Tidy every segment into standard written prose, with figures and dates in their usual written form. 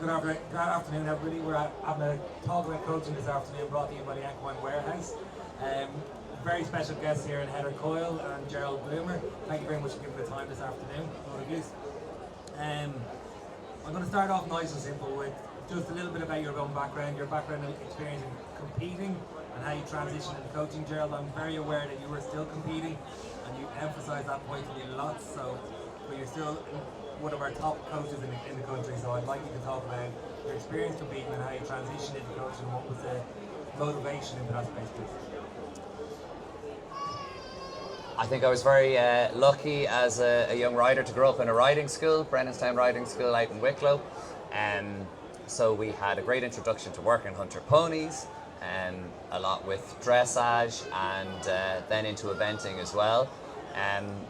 Good afternoon, everybody. We're having a talk about coaching this afternoon, brought to you by the Equine Warehouse. Very special guests here in Heather Coyle and Gerald Bloomer. Thank you very much for giving the time this afternoon. I'm going to start off nice and simple with just a little bit about your own background, your background and experience in competing, and how you transitioned into coaching. Gerald, I'm very aware that you were still competing, and you emphasised that point to me lots. But you're still one of our top coaches in the country, so I'd like you to talk about your experience competing and how you transitioned into coaching and what was the motivation into that space, please. I think I was very lucky as a young rider to grow up in a riding school, Brennanstown Riding School out in Wicklow. So we had a great introduction to working hunter ponies, a lot with dressage and then into eventing as well.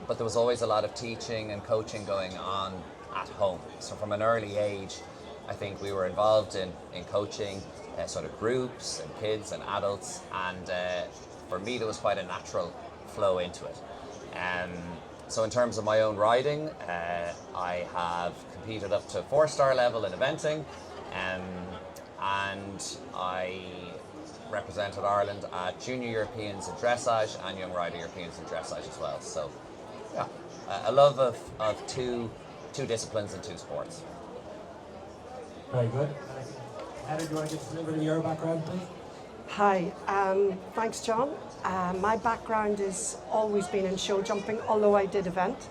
But there was always a lot of teaching and coaching going on at home. So from an early age, I think we were involved in coaching sort of groups and kids and adults, and for me there was quite a natural flow into it. So in terms of my own riding, I have competed up to 4-star level in eventing, and I represented Ireland at Junior Europeans in dressage and Young Rider Europeans in dressage as well. So yeah, a love of two disciplines and two sports. Very good. Heather, do you want to give us a little bit of your background, please? Hi, thanks John. My background has always been in show jumping, although I did event.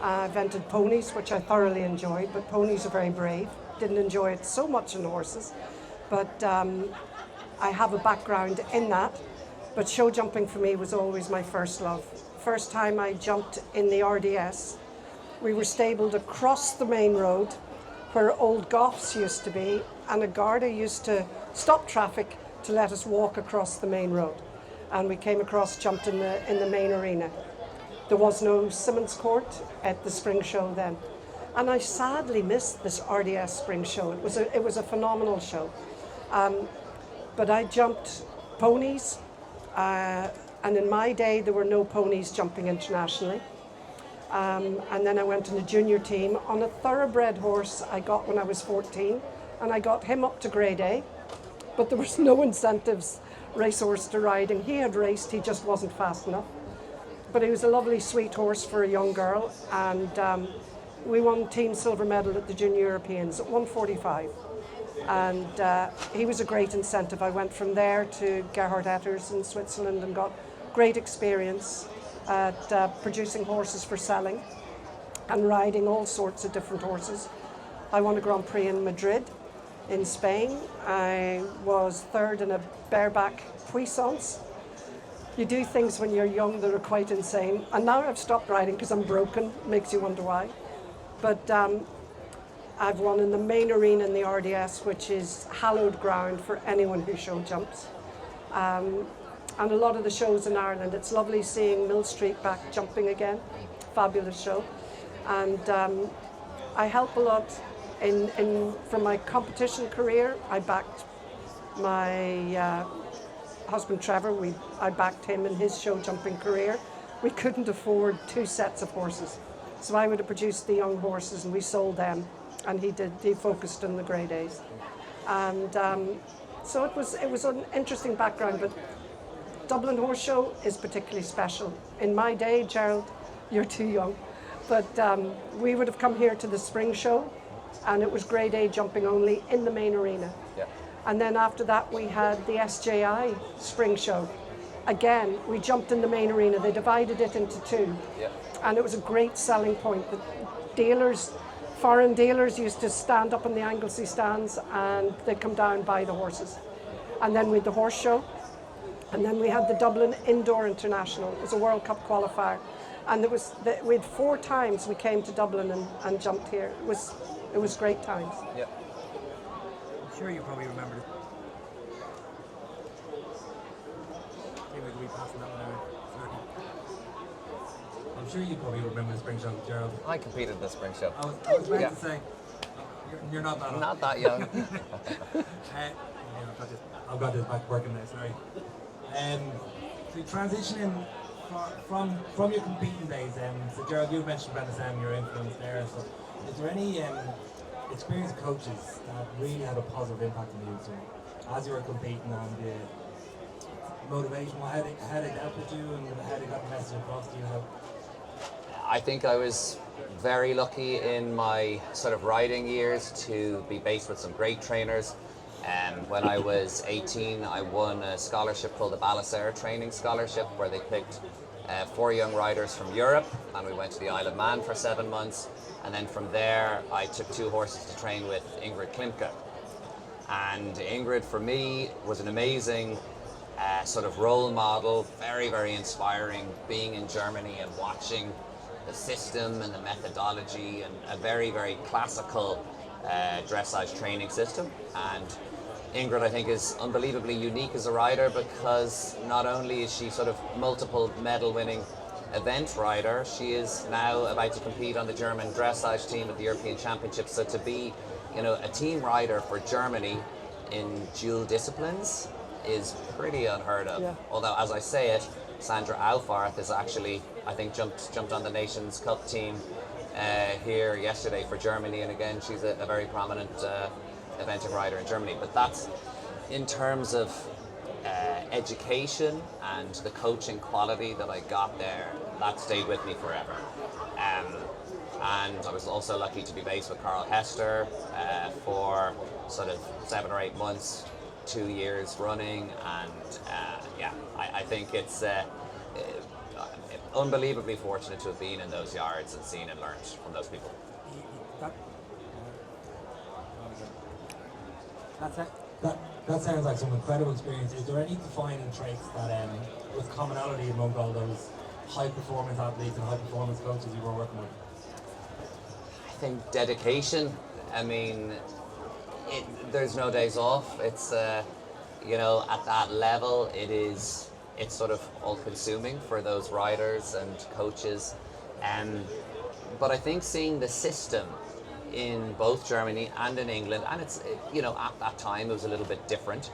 I evented ponies, which I thoroughly enjoyed, but ponies are very brave. Didn't enjoy it so much in horses, but I have a background in that. But show jumping for me was always my first love. First time I jumped in the RDS, we were stabled across the main road where old Goffs used to be, and a Garda used to stop traffic to let us walk across the main road. And we came across, jumped in the main arena. There was no Simmons Court at the spring show then. And I sadly missed this RDS spring show. It was a phenomenal show. But I jumped ponies, and in my day there were no ponies jumping internationally. And then I went in the junior team on a thoroughbred horse I got when I was 14, and I got him up to grade A, but there was no incentives racehorse to riding. He had raced, he just wasn't fast enough. But he was a lovely sweet horse for a young girl, and we won team silver medal at the Junior Europeans at 145. And he was a great incentive. I went from there to Gerhard Etters in Switzerland and got great experience at producing horses for selling and riding all sorts of different horses. I won a Grand Prix in Madrid in Spain. I was third in a bareback puissance. You do things when you're young that are quite insane. And now I've stopped riding because I'm broken, makes you wonder why. But I've won in the main arena in the RDS, which is hallowed ground for anyone who show jumps. And a lot of the shows in Ireland, it's lovely seeing Mill Street back jumping again. Fabulous show. And I help a lot from my competition career. I backed my husband Trevor. I backed him in his show jumping career. We couldn't afford 2 sets of horses. So I would have produced the young horses and we sold them. And he focused on the grade A's. And so it was an interesting background, but Dublin Horse Show is particularly special. In my day, Gerald, you're too young, but we would have come here to the spring show, and it was grade A jumping only in the main arena. Yeah. And then after that, we had the SJI spring show. Again, we jumped in the main arena. They divided it into 2. Yeah. And it was a great selling point. The dealers, foreign dealers used to stand up in the Anglesey stands and they'd come down and buy the horses. And then we had the horse show. And then we had the Dublin Indoor International. It was a World Cup qualifier. And we had 4 times we came to Dublin and jumped here. It was great times. Yeah. I'm sure you probably remember it. We'll be passing that one out. I'm sure you probably remember the spring show, Gerald. I competed in the spring show. I was about to say, you're not that old. Not that young. I've got this back working now, sorry. So transitioning from your competing days, so Gerald, you mentioned Brennanstown, your influence there. So is there any experienced coaches that really had a positive impact on you? So as you were competing and the motivation, how they dealt with you and how they got the message across to you? I think I was very lucky in my sort of riding years to be based with some great trainers. When I was 18, I won a scholarship called the Balasair Training Scholarship, where they picked 4 young riders from Europe, and we went to the Isle of Man for 7 months. And then from there, I took 2 horses to train with Ingrid Klimke. And Ingrid, for me, was an amazing sort of role model, very, very inspiring, being in Germany and watching the system and the methodology, and a very, very classical dressage training system. And Ingrid, I think, is unbelievably unique as a rider, because not only is she sort of multiple medal winning event rider, she is now about to compete on the German dressage team at the European Championships. So to be, a team rider for Germany in dual disciplines is pretty unheard of. Yeah. Although, as I say it, Sandra Aufarth is actually, I think, jumped on the Nations Cup team here yesterday for Germany, and again, she's a very prominent eventing rider in Germany. But that's in terms of education and the coaching quality that I got there, that stayed with me forever. And I was also lucky to be based with Carl Hester for sort of 7 or 8 months, 2 years running, and I think it's unbelievably fortunate to have been in those yards and seen and learned from those people. That sounds like some incredible experience. Is there any defining traits that was commonality among all those high performance athletes and high performance coaches you were working with? I think dedication. I mean, there's no days off. It's at that level, it's sort of all-consuming for those riders and coaches. But I think seeing the system in both Germany and in England, and it's at that time it was a little bit different.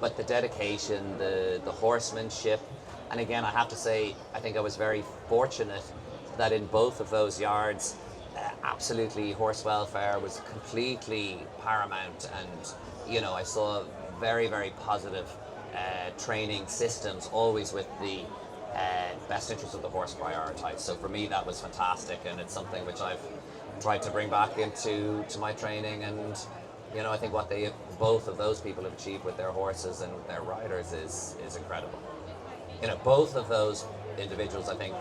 But the dedication, the horsemanship, and again, I have to say, I think I was very fortunate that in both of those yards, absolutely horse welfare was completely paramount, and I saw very, very positive training systems, always with the best interest of the horse prioritized. So for me, that was fantastic, and it's something which I've tried to bring back into my training. And I think what both of those people have achieved with their horses and their riders is incredible. Both of those individuals, I think,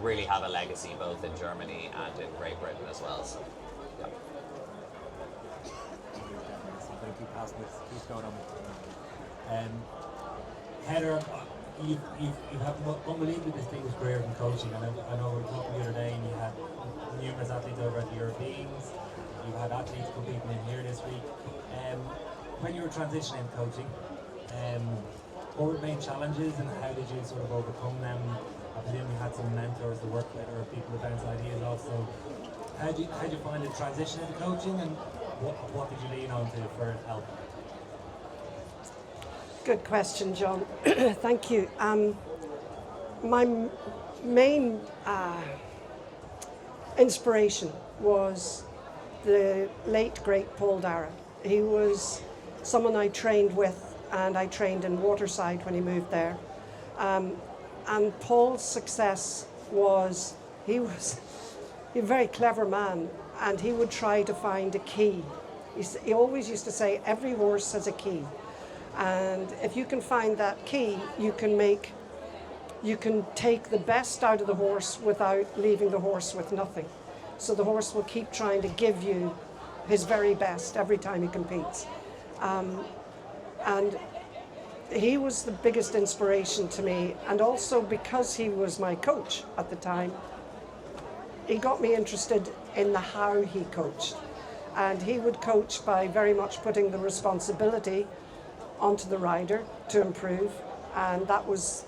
really have a legacy both in Germany and in Great Britain as well. So, yeah. I'm going to keep passing this. Keep going on. Heather, you've had an unbelievably distinguished career in coaching, and I know we were talking the other day, and you had numerous athletes over at the Europeans. You've had athletes competing in here this week. When you were transitioning coaching, what were the main challenges, and how did you sort of overcome them? I presume you had some mentors to work with, or people to bounce ideas off. So, how did you find the transition into coaching, and what did you lean on to for help? Good question, John. Thank you. My main inspiration was the late, great Paul Dara. He was someone I trained with, and I trained in Waterside when he moved there. And Paul's success was, he was a very clever man, and he would try to find a key. He always used to say, every horse has a key. And if you can find that key, you can take the best out of the horse without leaving the horse with nothing. So the horse will keep trying to give you his very best every time he competes. And he was the biggest inspiration to me, and also because he was my coach at the time, he got me interested in the how he coached. And he would coach by very much putting the responsibility onto the rider to improve, and that was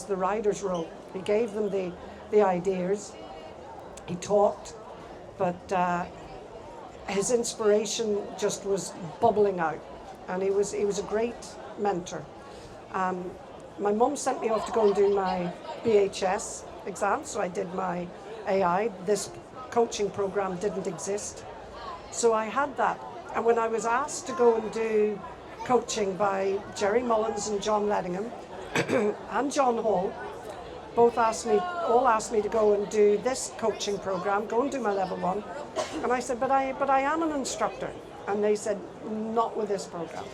the rider's role. He gave them the ideas, he talked, but his inspiration just was bubbling out, and he was a great mentor. My mum sent me off to go and do my BHS exam, so I did my AI. This coaching program didn't exist. So I had that. And when I was asked to go and do coaching by Jerry Mullins and John Lettingham and John Hall, all asked me to go and do this coaching program, go and do my level 1. And I said, but I am an instructor. And they said, not with this program.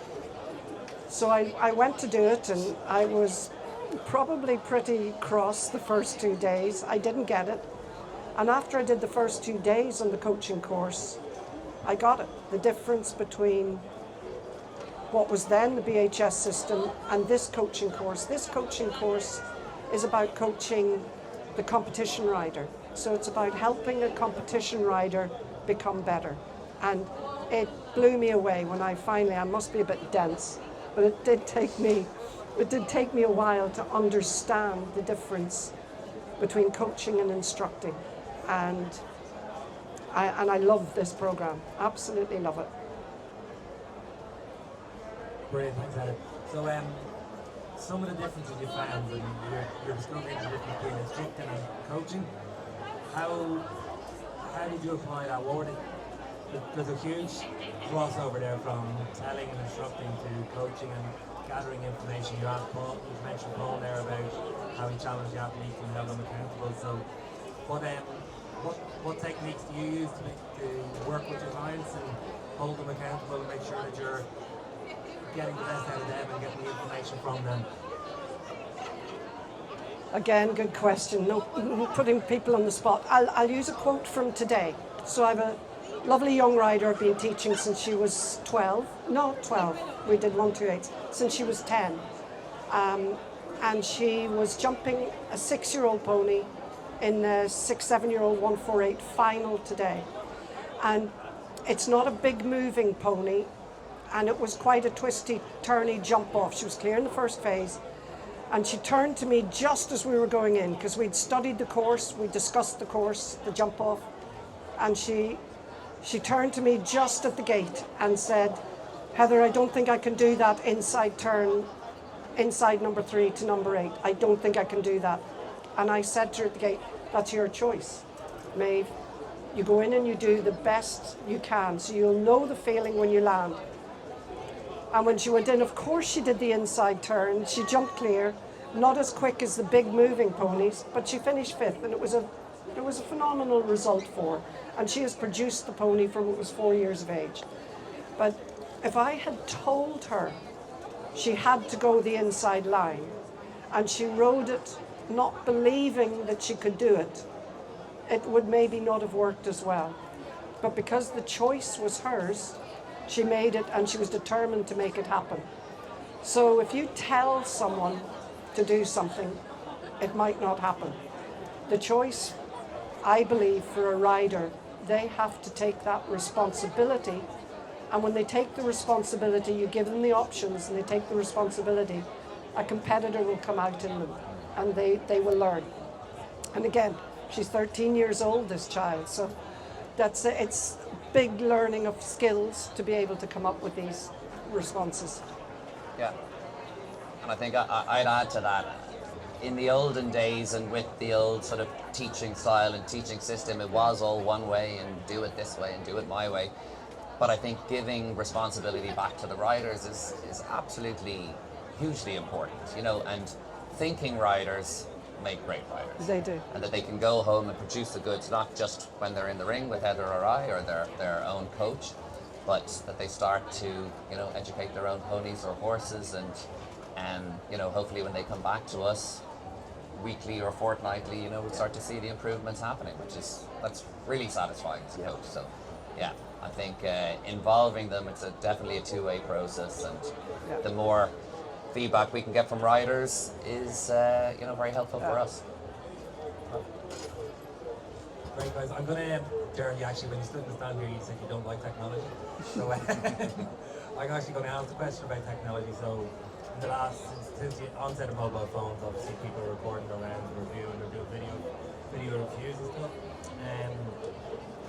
So I went to do it, and I was probably pretty cross the first 2 days. I didn't get it. And after I did the first 2 days on the coaching course, I got it. The difference between what was then the BHS system and this coaching course. This coaching course is about coaching the competition rider. So it's about helping a competition rider become better. And it blew me away when I must be a bit dense, but it did take me a while to understand the difference between coaching and instructing. And I love this program, absolutely love it. Brilliant, thanks, Heather. So, some of the differences you found when you're discovering the difference between instructing and coaching, how did you apply that? What were there's a huge crossover there from telling and instructing to coaching and gathering information. You mentioned Paul there about how he challenged the athletes and held them accountable. So, what techniques do you use to work with your clients and hold them accountable and make sure that you're getting the best out of them and getting the information from them? Again, good question. No, putting people on the spot. I'll use a quote from today. So I have a lovely young rider I've been teaching since she was 12. No, 12. We did 128 since she was 10. And she was jumping a 6-year-old pony in the 6-7-year-old 148 final today. And it's not a big moving pony, and it was quite a twisty, turny jump off. She was clear in the first phase, and she turned to me just as we were going in, because we'd studied the course, we discussed the course, the jump off, and she turned to me just at the gate and said, Heather, I don't think I can do that inside turn, inside number 3 to number 8. I don't think I can do that. And I said to her at the gate, that's your choice, Maeve. You go in and you do the best you can, so you'll know the feeling when you land. And when she went in, of course she did the inside turn. She jumped clear, not as quick as the big moving ponies, but she finished 5th, and it was a phenomenal result for her. And she has produced the pony from when it was 4 years of age. But if I had told her she had to go the inside line, and she rode it not believing that she could do it, it would maybe not have worked as well. But because the choice was hers, she made it, and she was determined to make it happen. So if you tell someone to do something, it might not happen. The choice, I believe, for a rider, they have to take that responsibility. And when they take the responsibility, you give them the options and they take the responsibility, a competitor will come out in them, and they will learn. And again, she's 13 years old, this child, so it's big learning of skills to be able to come up with these responses. Yeah, and I think I'd add to that. In the olden days and with the old sort of teaching style and teaching system, it was all one way and do it this way and do it my way. But I think giving responsibility back to the riders is absolutely hugely important, and thinking riders make great riders. They do. And that they can go home and produce the goods, not just when they're in the ring with Heather or I or their own coach, but that they start to, educate their own ponies or horses, and hopefully when they come back to us weekly or fortnightly, we'll start to see the improvements happening, that's really satisfying as a coach. So yeah, I think involving them, it's definitely a two-way process, and the more feedback we can get from riders is very helpful for us. Great, guys. I'm gonna, Gerald, actually, when you stood in the stand here, you said you don't like technology. So I'm actually going to ask a question about technology. So in the since the onset of mobile phones, obviously people are recording their rounds and reviewing or doing video reviews and stuff.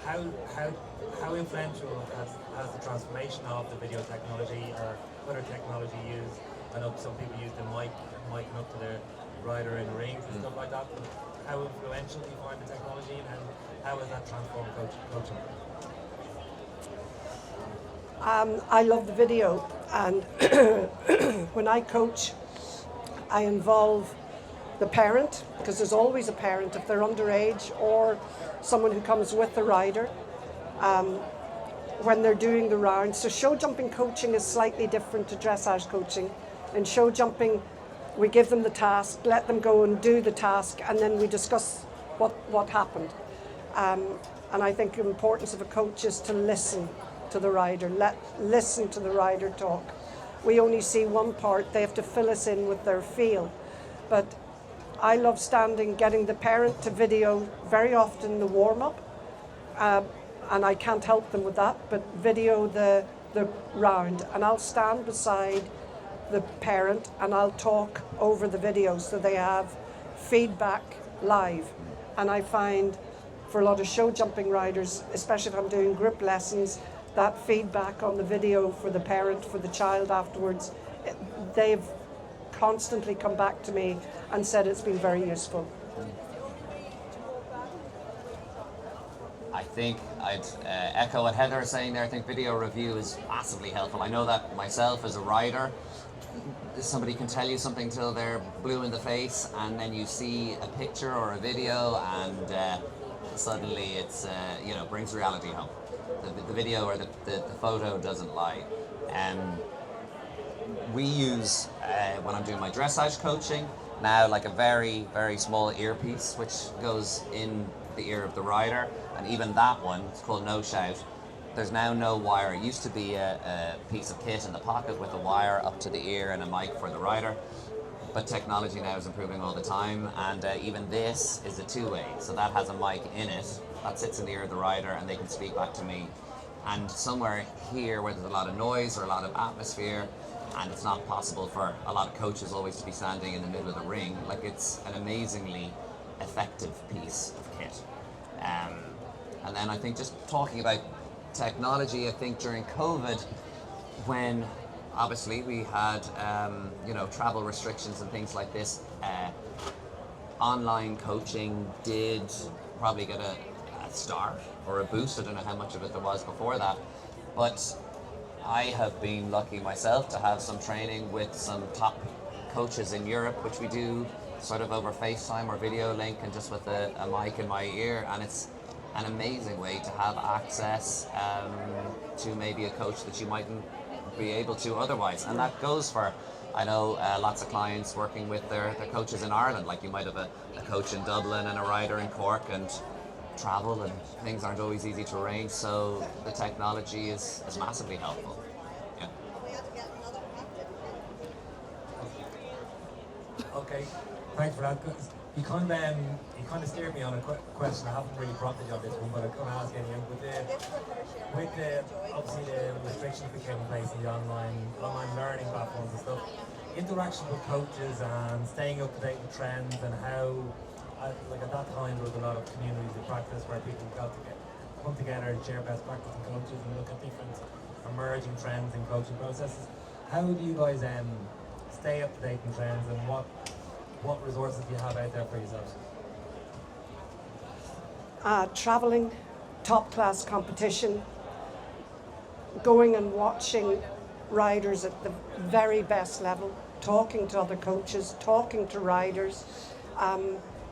How influential has the transformation of the video technology or other technology used? I know some people use the micing up to the rider in rings and stuff like that. But how influential do you find the technology, and How has that transformed coaching? I love the video, and when I coach, I involve the parent, because there's always a parent if they're underage or someone who comes with the rider when they're doing the round. So show jumping coaching is slightly different to dressage coaching. In show jumping, we give them the task, let them go and do the task, and then we discuss what happened. And I think the importance of a coach is to listen to the rider, listen to the rider talk. We only see one part, they have to fill us in with their feel. But I love getting the parent to video very often the warm-up, and I can't help them with that, but video the round, and I'll stand beside the parent and I'll talk over the video so they have feedback live. And I find for a lot of show jumping riders, especially if I'm doing group lessons, that feedback on the video for the parent, for the child afterwards, they've constantly come back to me and said it's been very useful. I think I'd echo what Heather is saying there. I think video review is massively helpful. I know that myself as a rider, somebody can tell you something till they're blue in the face, and then you see a picture or a video, and suddenly it's brings reality home. The video or the photo doesn't lie. We use when I'm doing my dressage coaching now like a very, very small earpiece which goes in the ear of the rider, and even that one, it's called No Shout. There's now no wire. It used to be a piece of kit in the pocket with a wire up to the ear and a mic for the rider, but technology now is improving all the time, and even this is a two-way, so that has a mic in it that sits in the ear of the rider and they can speak back to me. And somewhere here where there's a lot of noise or a lot of atmosphere, and it's not possible for a lot of coaches always to be standing in the middle of the ring, like it's an amazingly effective piece of kit. And then I think just talking about technology, I think during COVID, when obviously we had travel restrictions and things like this, online coaching did probably get a start or a boost. I don't know how much of it there was before that, but I have been lucky myself to have some training with some top coaches in Europe, which we do sort of over FaceTime or video link and just with a mic in my ear, and it's an amazing way to have access to maybe a coach that you mightn't be able to otherwise. And that goes for, I know lots of clients working with their coaches in Ireland, like you might have a coach in Dublin and a rider in Cork, and travel and things aren't always easy to arrange, so the technology is massively helpful. Yeah. Okay, thanks for that. You kind of steered me on a question. I haven't really prompted you on this one, but I'm going to ask anyway. With the obviously the restrictions that came in place in the online learning platforms and stuff, interaction with coaches and staying up to date with trends, and how, like at that time, there was a lot of communities of practice where people come together and share best practice in coaches and look at different emerging trends in coaching processes. How do you guys stay up to date in trends, and what resources do you have out there for yourselves? Traveling, top class competition, going and watching riders at the very best level, talking to other coaches, talking to riders.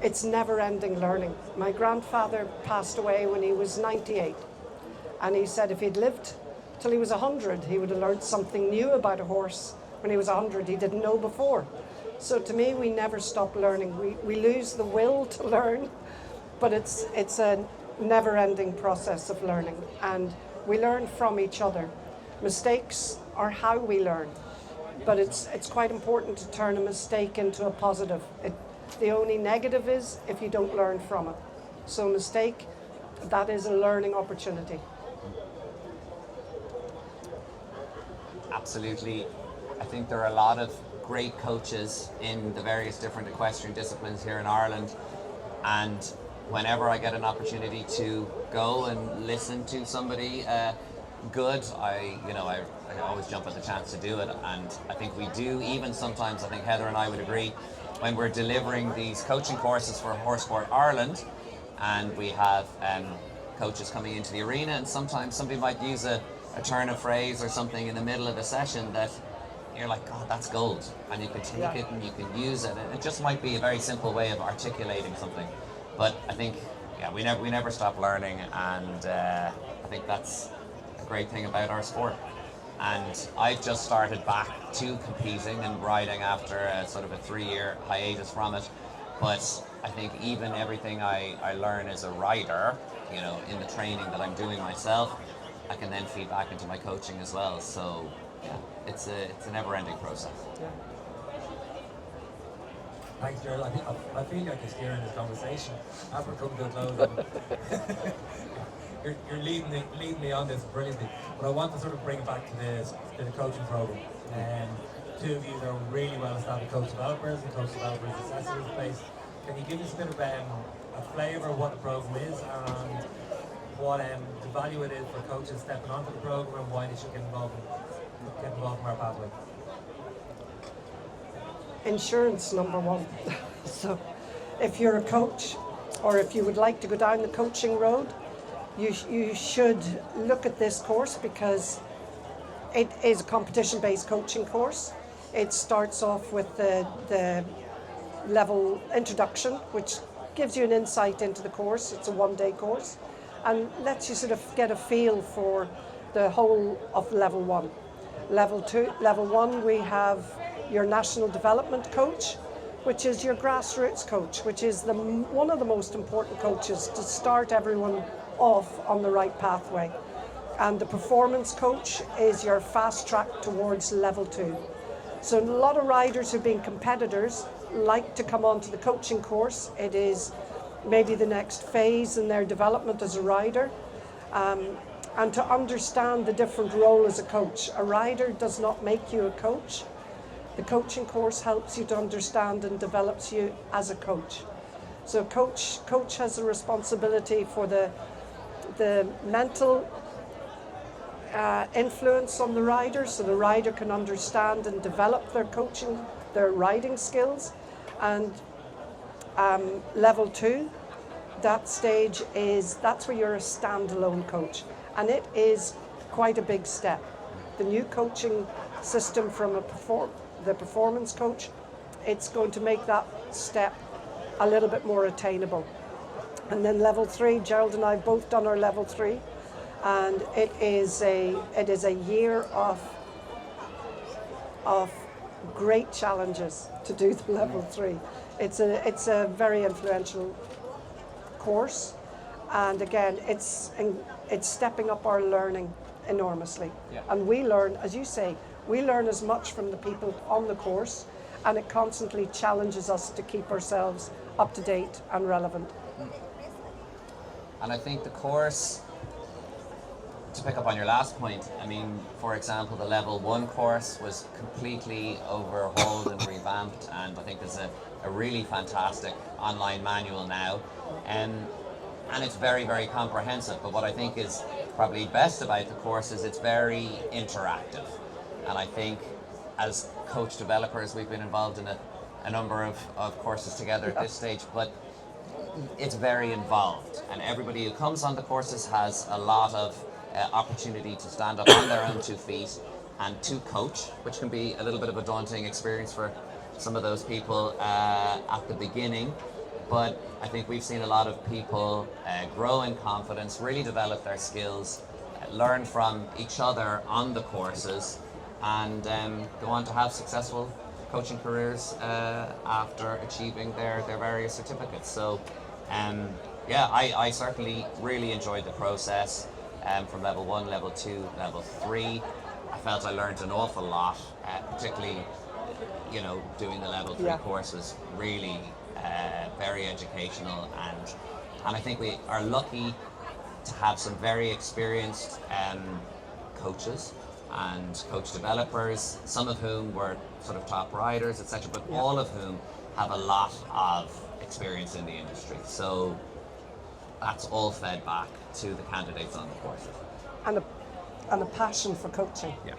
It's never-ending learning. My grandfather passed away when he was 98, and he said if he'd lived till he was 100, he would have learned something new about a horse when he was 100 he didn't know before. So to me, we never stop learning. We lose the will to learn, but it's a never-ending process of learning, and we learn from each other. Mistakes are how we learn, but it's quite important to turn a mistake into a positive. The only negative is if you don't learn from it. So mistake, that is a learning opportunity. Absolutely. I think there are a lot of great coaches in the various different equestrian disciplines here in Ireland, and whenever I get an opportunity to go and listen to somebody good, I always jump at the chance to do it. And I think we do, even sometimes, I think Heather and I would agree, when we're delivering these coaching courses for Horse Sport Ireland, and we have coaches coming into the arena, and sometimes somebody might use a turn of phrase or something in the middle of the session that you're like, God, that's gold, and you can take it and you can use it. And it just might be a very simple way of articulating something. But I think, we never stop learning, and I think that's a great thing about our sport. And I've just started back to competing and riding after a sort of a 3-year hiatus from it. But I think even everything I learn as a rider, in the training that I'm doing myself, I can then feed back into my coaching as well. So it's a never-ending process. Yeah. Thanks, Gerald. I feel like you're steering this conversation as we're coming to a close. You're leading me on this brilliantly, but I want to sort of bring it back to the coaching program. And two of you are really well established coach developers and coach developers assessors space. Can you give us a bit of a flavour of what the program is and what the value it is for coaches stepping onto the program and why they should get involved in our pathway? Insurance, number one. So if you're a coach, or if you would like to go down the coaching road, you should look at this course, because it is a competition-based coaching course. It starts off with the level introduction, which gives you an insight into the course. It's a 1-day course and lets you sort of get a feel for the whole of level 1. Level 1, we have your national development coach, which is your grassroots coach, which is one of the most important coaches to start everyone off on the right pathway. And the performance coach is your fast track towards level 2. So a lot of riders who've been competitors like to come onto the coaching course. It is maybe the next phase in their development as a rider. And to understand the different role as a coach. A rider does not make you a coach. The coaching course helps you to understand and develops you as a coach. So coach has a responsibility for the mental influence on the rider, so the rider can understand and develop their riding skills. And level 2, that stage that's where you're a standalone coach, and it is quite a big step. The new coaching system from the performance coach, it's going to make that step a little bit more attainable. And then level 3, Gerald and I have both done our level 3, and it is a year of great challenges to do the level 3. It's a very influential course, and again, it's stepping up our learning enormously. Yeah. And we learn, as you say, we learn as much from the people on the course, and it constantly challenges us to keep ourselves up to date and relevant. And I think the course, to pick up on your last point, I mean, for example, the level 1 course was completely overhauled and revamped, and I think there's a really fantastic online manual now. And it's very, very comprehensive. But what I think is probably best about the course is it's very interactive. And I think as coach developers, we've been involved in a number of courses together at this stage, but it's very involved. And everybody who comes on the courses has a lot of opportunity to stand up on their own 2 feet and to coach, which can be a little bit of a daunting experience for some of those people at the beginning. But I think we've seen a lot of people grow in confidence, really develop their skills, learn from each other on the courses, and go on to have successful coaching careers after achieving their various certificates. So I certainly really enjoyed the process from level 1, level 2, level 3. I felt I learned an awful lot, particularly doing the level 3 course was really very educational, and I think we are lucky to have some very experienced coaches and coach developers, some of whom were sort of top riders, etc., but all of whom have a lot of experience in the industry. So that's all fed back to the candidates on the courses. And a passion for coaching. Yeah.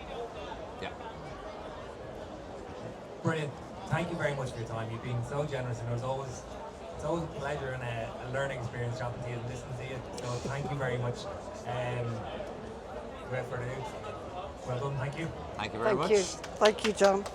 Brilliant. Thank you very much for your time. You've been so generous, and it's It's always a pleasure and a learning experience chatting to you and listening to you. So thank you very much. Without further ado, well done. Thank you. Thank you very much. Thank you, John.